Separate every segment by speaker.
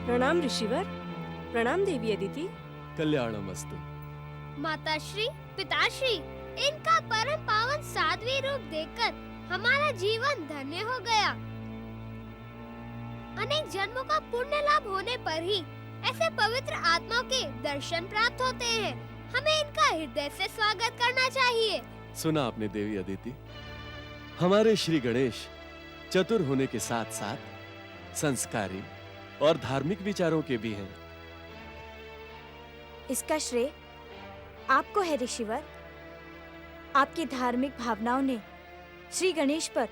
Speaker 1: प्रणाम ऋषिवर। प्रणाम देवी अदिति।
Speaker 2: कल्याणमस्तु।
Speaker 3: माताश्री, पिताश्री, इनका परम पावन साध्वी रूप देखकर हमारा जीवन धन्य हो गया। अनेक जन्मों का पुण्य लाभ होने पर ही ऐसे पवित्र आत्माओं के दर्शन प्राप्त होते हैं। हमें इनका हृदय से स्वागत करना चाहिए।
Speaker 2: सुना आपने देवी अदिति, हमारे श्री गणेश चतुर होने के साथ साथ संस्कारी और धार्मिक विचारों के भी हैं।
Speaker 4: इसका श्रेय आपको है ऋषिवर। आपकी धार्मिक भावनाओं ने श्री गणेश पर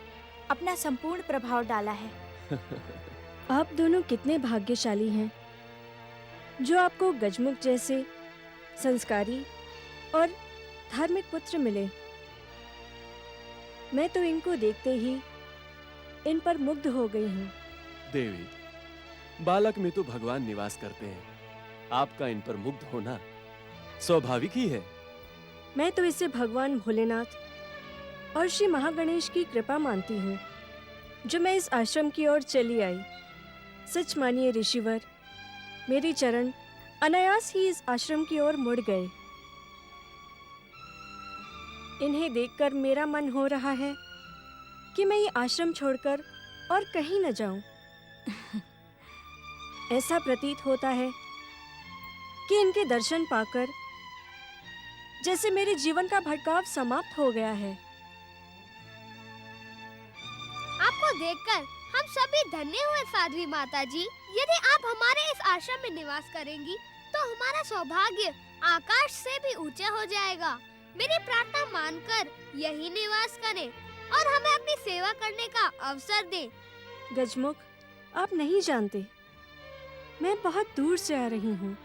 Speaker 4: अपना संपूर्ण प्रभाव डाला है।
Speaker 1: आप दोनों कितने भाग्यशाली हैं जो आपको गजमुख जैसे संस्कारी और धार्मिक पुत्र मिले। मैं तो इनको देखते ही इन पर मुग्ध हो गई हूँ।
Speaker 2: देवी, बालक में तो भगवान निवास करते हैं। आपका इन पर मुग्ध होना स्वाभाविक ही है।
Speaker 1: मैं तो इसे भगवान भोलेनाथ और श्री महागणेश की कृपा मानती हूँ जो मैं इस आश्रम की ओर चली आई। सच मानिए ऋषिवर, मेरी चरण अनायास ही इस आश्रम की ओर मुड़ गए। इन्हें देखकर मेरा मन हो रहा है कि मैं ये आश्रम छोड़कर और कहीं न जाऊं। ऐसा प्रतीत होता है कि इनके दर्शन पाकर जैसे मेरे जीवन का भटकाव समाप्त हो गया है।
Speaker 3: आपको देखकर हम सभी धन्य हुए साध्वी माता जी। यदि आप हमारे इस आश्रम में निवास करेंगी तो हमारा सौभाग्य आकाश से भी ऊंचा हो जाएगा। मेरी प्रार्थना मानकर यही निवास करें और हमें अपनी सेवा करने का अवसर दें।
Speaker 1: गजमुख, आप नहीं जानते, मैं बहुत दूर से आ रही हूँ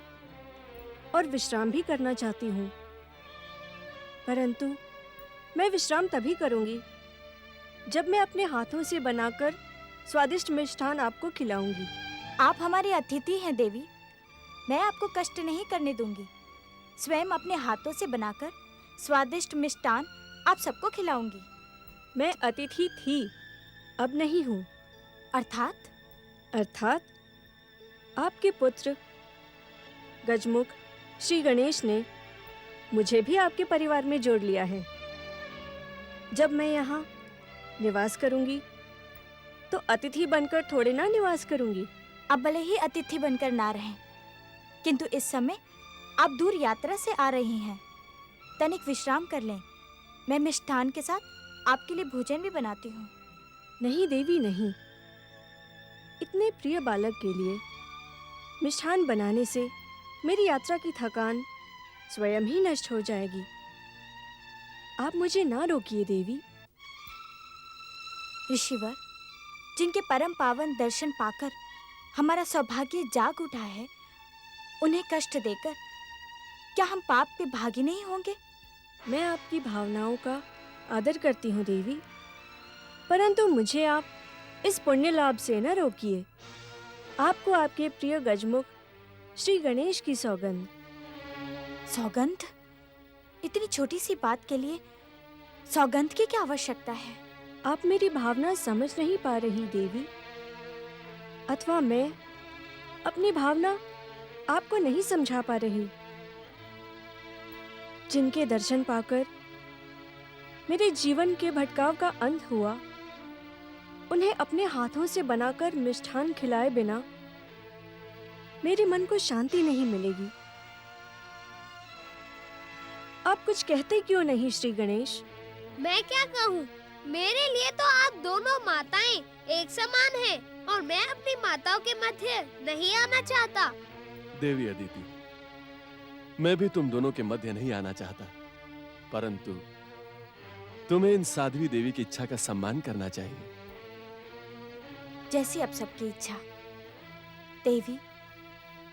Speaker 1: और विश्राम भी करना चाहती हूँ, परंतु मैं विश्राम तभी करूँगी जब मैं अपने हाथों से बनाकर स्वादिष्ट मिष्ठान आपको खिलाऊंगी।
Speaker 4: आप हमारी अतिथि हैं देवी। मैं आपको कष्ट नहीं करने दूंगी। स्वयं अपने हाथों से बनाकर स्वादिष्ट मिष्ठान आप सबको खिलाऊंगी।
Speaker 1: मैं अतिथि थी, अब नहीं हूँ।
Speaker 4: अर्थात
Speaker 1: आपके पुत्र गजमुख श्री गणेश ने मुझे भी आपके परिवार में जोड़ लिया है। जब मैं यहाँ निवास करूंगी तो अतिथि बनकर थोड़े ना निवास करूंगी।
Speaker 4: अब भले ही अतिथि बनकर ना रहें, किंतु इस समय आप दूर यात्रा से आ रही हैं। तनिक विश्राम कर लें। मैं मिष्ठान के साथ आपके लिए भोजन भी बनाती हूँ।
Speaker 1: नहीं देवी, नहीं। इतने प्रिय बालक के लिए मिष्ठान बनाने से मेरी यात्रा की थकान स्वयं ही नष्ट हो जाएगी। आप मुझे ना रोकिए देवी।
Speaker 4: ऋषिवर, जिनके परम पावन दर्शन पाकर हमारा सौभाग्य जाग उठा है, उन्हें कष्ट देकर क्या हम पाप के भागी नहीं होंगे?
Speaker 1: मैं आपकी भावनाओं का आदर करती हूँ देवी, परंतु मुझे आप इस पुण्य लाभ से न रोकिए। आपको आपके प्रिय गजमुख श्री गणेश की सौगंध।
Speaker 4: सौगंध? इतनी छोटी सी बात के लिए सौगंध की क्या आवश्यकता है?
Speaker 1: आप मेरी भावना समझ नहीं पा रही देवी, अथवा मैं अपनी भावना आपको नहीं समझा पा रही। जिनके दर्शन पाकर मेरे जीवन के भटकाव का अंत हुआ, उन्हें अपने हाथों से बनाकर मिष्ठान खिलाए बिना मेरे मन को शांति नहीं मिलेगी। आप कुछ कहते क्यों नहीं श्री गणेश?
Speaker 3: मैं क्या कहूँ? मेरे लिए तो आप दोनों माताएं एक समान हैं और मैं अपनी माताओं के मध्य नहीं आना चाहता।
Speaker 2: देवी अदिति, मैं भी तुम दोनों के मध्य नहीं आना चाहता, परंतु तुम्हें इन साध्वी देवी की इच्छा का सम्मान करना चाहिए।
Speaker 4: जैसी अब सबकी इच्छा। देवी,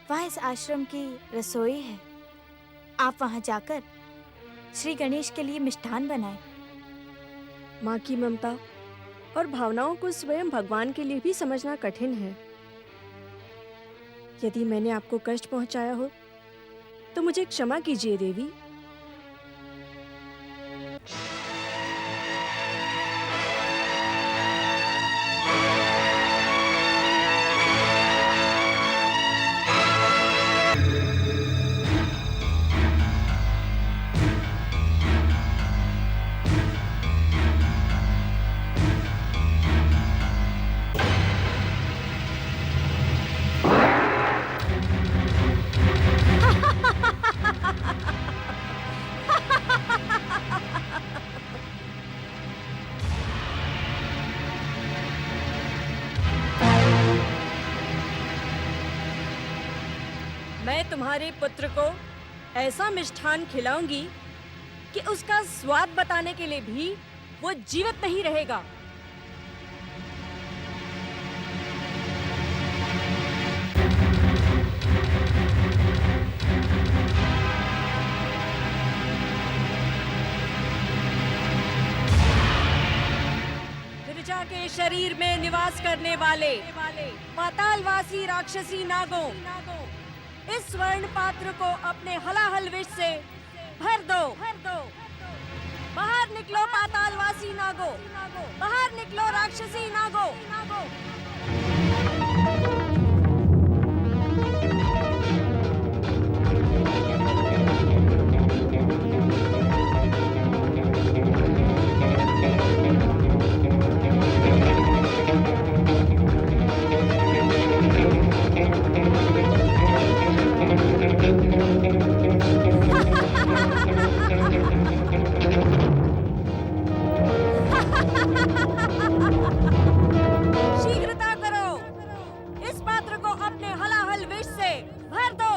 Speaker 4: वहाँ इस आश्रम की रसोई है। आप वहाँ जाकर श्री गणेश के लिए मिष्ठान बनाएं।
Speaker 1: माँ की ममता और भावनाओं को स्वयं भगवान के लिए भी समझना कठिन है। यदि मैंने आपको कष्ट पहुंचाया हो तो मुझे क्षमा कीजिए देवी। मैं तुम्हारे पुत्र को ऐसा मिष्ठान खिलाऊंगी कि उसका स्वाद बताने के लिए भी वो जीवित नहीं रहेगा। गिरिजा के शरीर में निवास करने वाले पातालवासी राक्षसी नागों, इस स्वर्ण पात्र को अपने हलाहल विष से भर दो। बाहर निकलो पातालवासी नागों, बाहर निकलो राक्षसी नागों। शीघ्रता करो, इस पात्र को अपने हलाहल विष से भर दो।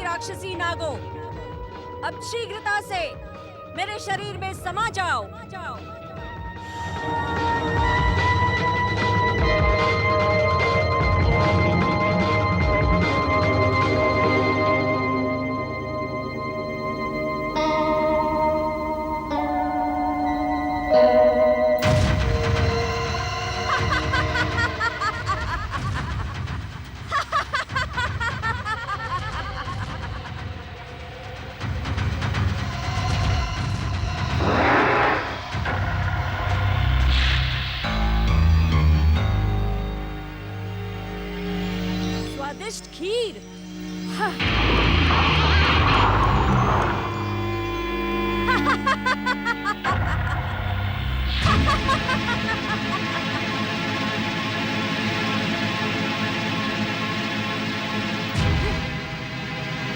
Speaker 1: राक्षसी नागों, अब शीघ्रता से मेरे शरीर में समा जाओ। स्वादिष्ट खीर।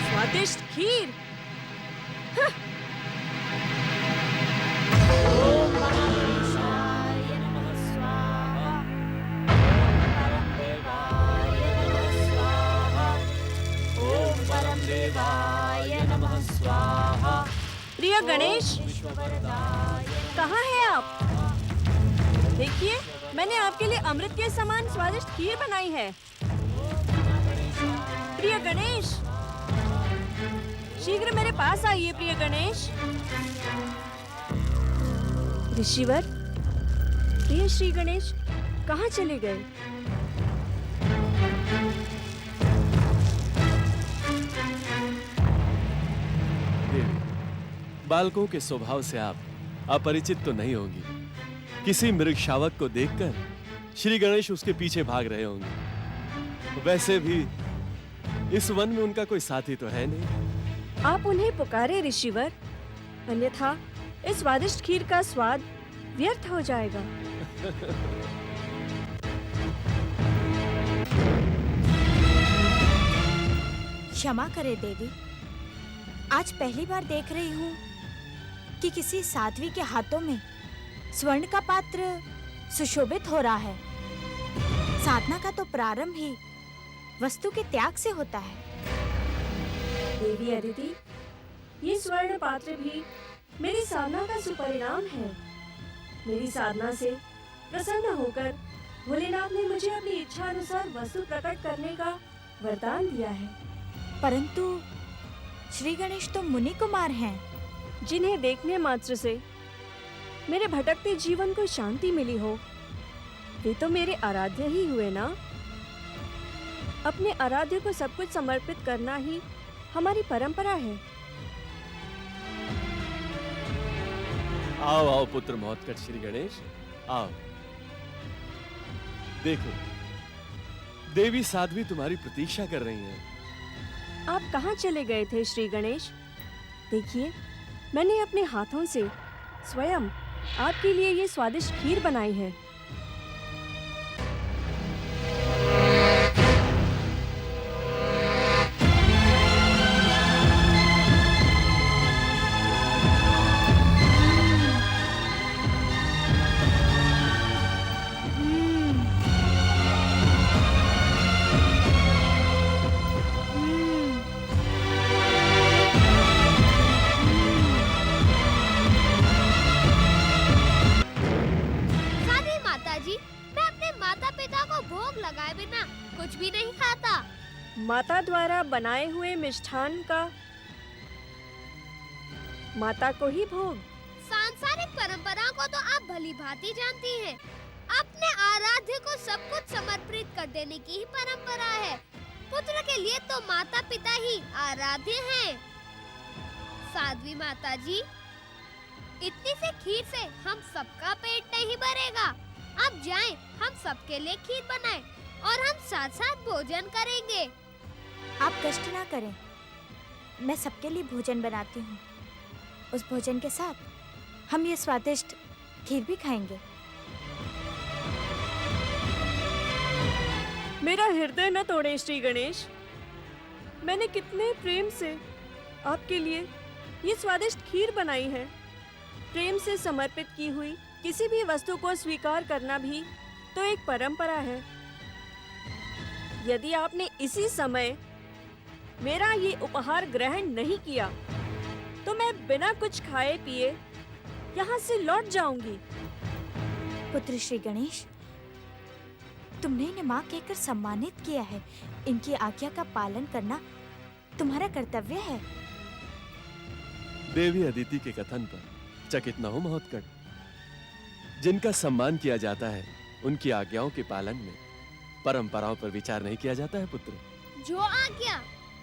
Speaker 1: स्वादिष्ट खीर। प्रिय गणेश, कहाँ हैं आप? देखिए, मैंने आपके लिए अमृत के समान स्वादिष्ट खीर बनाई है। प्रिय गणेश, शीघ्र मेरे पास आइए। प्रिय गणेश। ऋषिवर, प्रिय श्री गणेश कहाँ चले गए?
Speaker 2: बालकों के स्वभाव से आप अपरिचित तो नहीं होंगी। किसी मृग शावक को देखकर श्री गणेश उसके पीछे भाग रहे होंगे। वैसे भी इस वन में उनका कोई साथी तो है नहीं।
Speaker 1: आप उन्हें पुकारे ऋषिवर, अन्यथा इस स्वादिष्ट खीर का स्वाद व्यर्थ हो जाएगा।
Speaker 4: क्षमा करे देवी, आज पहली बार देख रही हूँ कि किसी साध्वी के हाथों में स्वर्ण का पात्र सुशोभित हो रहा है। साधना का तो प्रारंभ ही वस्तु के त्याग से होता है।
Speaker 1: देवी अदिति, ये स्वर्ण पात्र भी मेरी साधना का सुपरिणाम है। मेरी साधना से प्रसन्न होकर भोलेनाथ ने मुझे अपनी इच्छा अनुसार वस्तु प्रकट करने का वरदान दिया है।
Speaker 4: परंतु श्री गणेश तो मुनि कुमार हैं,
Speaker 1: जिन्हें देखने मात्र से मेरे भटकते जीवन को शांति मिली हो, वे तो मेरे आराध्य ही हुए ना। अपने आराध्य को सब कुछ समर्पित करना ही हमारी परंपरा है।
Speaker 2: आओ आओ पुत्र महोत्कट श्री गणेश, आओ। देखो, देवी साध्वी तुम्हारी प्रतीक्षा कर रही हैं।
Speaker 1: आप कहाँ चले गए थे श्री गणेश? देखिए, मैंने अपने हाथों से स्वयं आपके लिए ये स्वादिष्ट खीर बनाई है।
Speaker 3: साध्वी माता जी, मैं अपने माता पिता को भोग लगाए बिना कुछ भी नहीं खाता।
Speaker 1: माता द्वारा बनाए हुए मिष्ठान का माता को ही भोग।
Speaker 3: सांसारिक परंपरा को तो आप भली भांति जानती हैं। अपने आराध्य को सब कुछ समर्पित कर देने की ही परंपरा है। पुत्र के लिए तो माता पिता ही आराध्य हैं। साध्वी माता जी, इतनी से खीर से हम सबका पेट नहीं भरेगा। आप जाएं, हम सबके लिए खीर बनाएं और हम साथ साथ भोजन करेंगे।
Speaker 4: आप कष्ट ना करें, मैं सबके लिए भोजन बनाती हूँ। उस भोजन के साथ हम ये स्वादिष्ट खीर भी खाएंगे।
Speaker 1: मेरा हृदय न तोड़े श्री गणेश। मैंने कितने प्रेम से आपके लिए ये स्वादिष्ट खीर बनाई है। प्रेम से समर्पित की हुई किसी भी वस्तु को स्वीकार करना भी तो एक परंपरा है। यदि आपने इसी समय मेरा ये उपहार ग्रहण नहीं किया तो मैं बिना कुछ खाए पिए यहाँ से लौट जाऊंगी।
Speaker 4: पुत्र श्री गणेश, तुमने इन्हें माँ कहकर सम्मानित किया है। इनकी आज्ञा का पालन करना तुम्हारा कर्तव्य है।
Speaker 2: देवी अदिति के कथन पर चकित न हो महोत्कट। जिनका सम्मान किया जाता है, उनकी आज्ञाओं के पालन में परंपराओं पर विचार नहीं किया जाता है पुत्र।
Speaker 3: जो आज्ञा,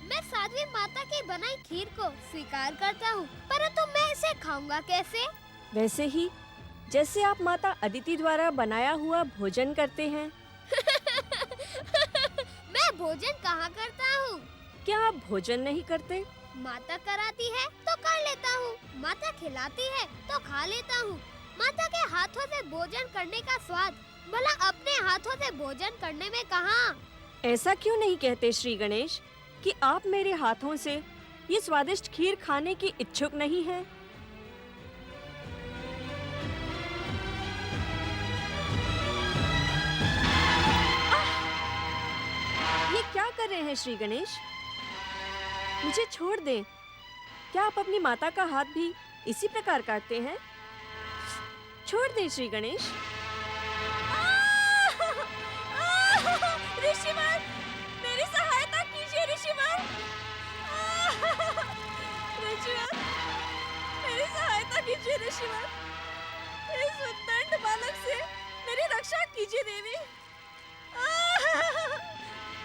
Speaker 3: मैं साध्वी माता की बनाई खीर को स्वीकार करता हूँ, परंतु मैं इसे खाऊंगा कैसे?
Speaker 1: वैसे ही जैसे आप माता अदिति द्वारा बनाया हुआ भोजन करते हैं।
Speaker 3: मैं भोजन कहाँ करता हूँ?
Speaker 1: क्या आप भोजन नहीं करते?
Speaker 3: माता कराती है तो कर लेता हूँ, माता खिलाती है तो खा लेता हूँ। माता के हाथों से भोजन करने का स्वाद भला अपने हाथों से भोजन करने में कहाँ?
Speaker 1: ऐसा क्यों नहीं कहते श्री गणेश कि आप मेरे हाथों से ये स्वादिष्ट खीर खाने की इच्छुक नहीं हैं? ये क्या कर रहे हैं श्री गणेश? मुझे छोड़ दें। क्या आप अपनी माता का हाथ भी इसी प्रकार काटते हैं? छोड़ दें श्री गणेश। ऋषिवर, मेरी सहायता कीजिए ऋषिवर। ऋषिवर, मेरी सहायता कीजिए ऋषिवर। इस उद्दंड बालक से मेरी रक्षा कीजिए देवी।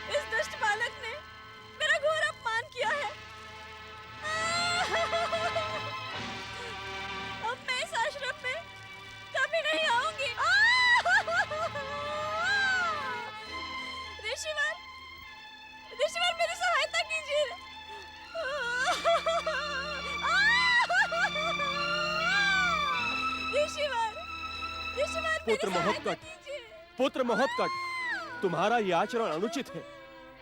Speaker 1: इस दुष्ट बालक ने मेरा घोर अपमान किया है। अब मैं इस आश्रम में कभी नहीं आऊंगी। ऋषिवर, ऋषिवर मेरी सहायता कीजिए। ऋषिवर, ऋषिवर
Speaker 2: पुत्र महोत्कट, पुत्र महोत्कट, तुम्हारा ये आचरण अनुचित है।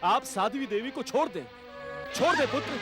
Speaker 2: आप साध्वी देवी को छोड़ दें। छोड़ दे पुत्र।